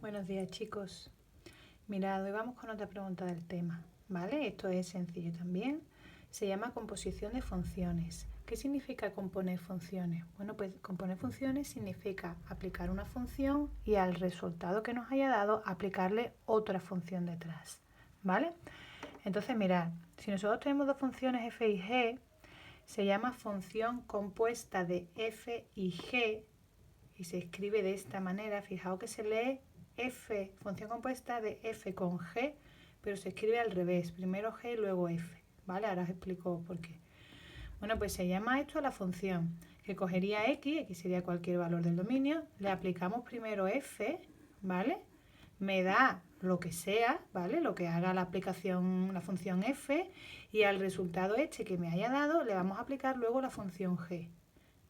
Buenos días, chicos. Mirad, hoy vamos con otra pregunta del tema, ¿vale? Esto es sencillo también. Se llama composición de funciones. ¿Qué significa componer funciones? Bueno, pues componer funciones significa aplicar una función y al resultado que nos haya dado aplicarle otra función detrás, ¿vale? Entonces, mirad, si nosotros tenemos dos funciones f y g, se llama función compuesta de f y g y se escribe de esta manera. Fijaos que se lee f, función compuesta de f con g, pero se escribe al revés, primero g y luego f, ¿vale? Ahora os explico por qué. Bueno, pues se llama esto la función, que cogería x sería cualquier valor del dominio, le aplicamos primero f, ¿vale? Me da lo que sea, ¿vale? Lo que haga la aplicación, la función f, y al resultado este que me haya dado le vamos a aplicar luego la función g,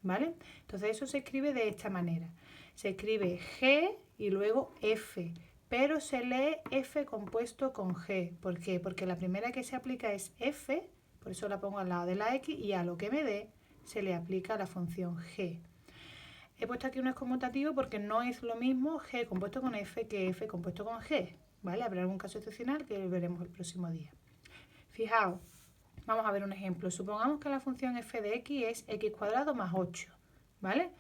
¿vale? Entonces eso se escribe de esta manera. Se escribe g y luego f, pero se lee f compuesto con g. ¿Por qué? Porque la primera que se aplica es f, por eso la pongo al lado de la x, y a lo que me dé se le aplica la función g. He puesto aquí un es conmutativo porque no es lo mismo g compuesto con f que f compuesto con g, ¿vale? Habrá algún caso excepcional que veremos el próximo día. Fijaos, vamos a ver un ejemplo. Supongamos que la función f de x es x cuadrado más 8, ¿vale?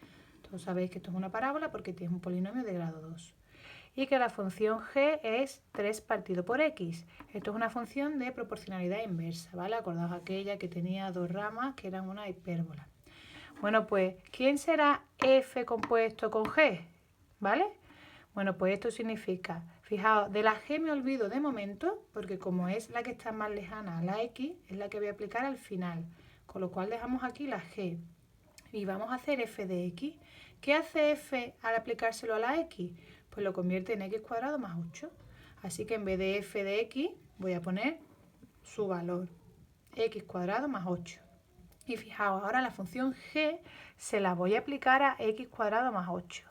Todos sabéis que esto es una parábola porque tiene un polinomio de grado 2. Y que la función g es 3 partido por x. Esto es una función de proporcionalidad inversa, ¿vale? Acordaos aquella que tenía dos ramas que eran una hipérbola. Bueno, pues, ¿quién será f compuesto con g? ¿Vale? Bueno, pues esto significa, fijaos, de la g me olvido de momento, porque como es la que está más lejana a la x, es la que voy a aplicar al final. Con lo cual dejamos aquí la g. Y vamos a hacer f de x. ¿Qué hace f al aplicárselo a la x? Pues lo convierte en x cuadrado más 8. Así que en vez de f de x, voy a poner su valor, x cuadrado más 8. Y fijaos, ahora la función g se la voy a aplicar a x cuadrado más 8.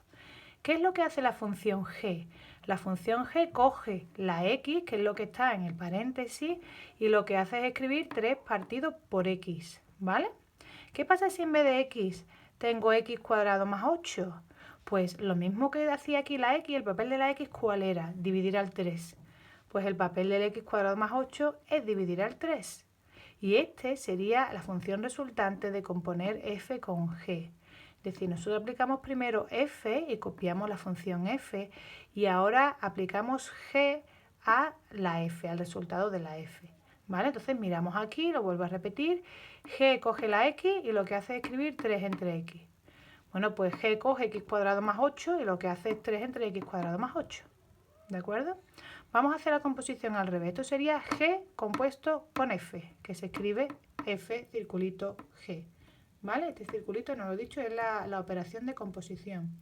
¿Qué es lo que hace la función g? La función g coge la x, que es lo que está en el paréntesis, y lo que hace es escribir 3 partido por x, ¿vale? ¿Qué pasa si en vez de x tengo x cuadrado más 8? Pues lo mismo que hacía aquí la x, el papel de la x, ¿cuál era? Dividir al 3. Pues el papel del x cuadrado más 8 es dividir al 3. Y este sería la función resultante de componer f con g. Es decir, nosotros aplicamos primero f y copiamos la función f y ahora aplicamos g a la f, al resultado de la f. ¿Vale? Entonces miramos aquí, lo vuelvo a repetir, g coge la x y lo que hace es escribir 3 entre x. Bueno, pues g coge x cuadrado más 8 y lo que hace es 3 entre x cuadrado más 8. ¿De acuerdo? Vamos a hacer la composición al revés. Esto sería g compuesto con f, que se escribe f circulito g. ¿Vale? Este circulito, no lo he dicho, es la operación de composición.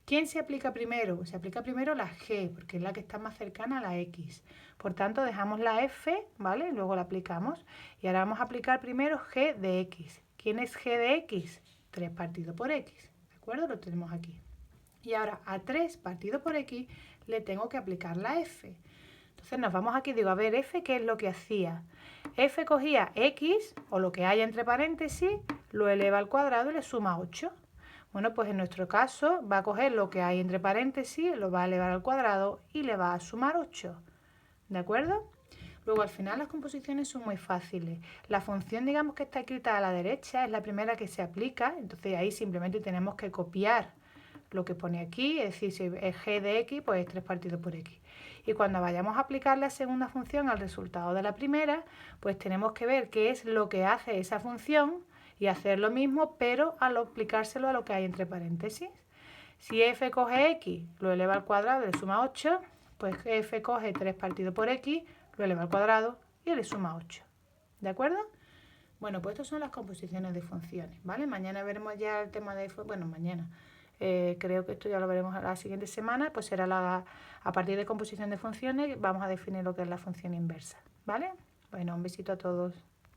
¿Quién se aplica primero? Se aplica primero la g, porque es la que está más cercana a la x. Por tanto, dejamos la f, ¿vale? Luego la aplicamos. Y ahora vamos a aplicar primero g de x. ¿Quién es g de x? 3 partido por x. ¿De acuerdo? Lo tenemos aquí. Y ahora a 3 partido por x le tengo que aplicar la f. Entonces nos vamos aquí, digo, a ver, f, ¿qué es lo que hacía? F cogía x, o lo que haya entre paréntesis, lo eleva al cuadrado y le suma 8. Bueno, pues en nuestro caso va a coger lo que hay entre paréntesis, lo va a elevar al cuadrado y le va a sumar 8. ¿De acuerdo? Luego al final las composiciones son muy fáciles. La función, digamos, que está escrita a la derecha es la primera que se aplica, entonces ahí simplemente tenemos que copiar lo que pone aquí, es decir, si es g de x, pues es 3 partido por x. Y cuando vayamos a aplicar la segunda función al resultado de la primera, pues tenemos que ver qué es lo que hace esa función y hacer lo mismo, pero al aplicárselo a lo que hay entre paréntesis. Si f coge x, lo eleva al cuadrado y le suma 8, pues f coge 3 partido por x, lo eleva al cuadrado y le suma 8. ¿De acuerdo? Bueno, pues estas son las composiciones de funciones, ¿vale? Mañana veremos ya el tema de... Bueno, mañana. Creo que esto ya lo veremos la siguiente semana, pues será a partir de composición de funciones, vamos a definir lo que es la función inversa, ¿vale? Bueno, un besito a todos.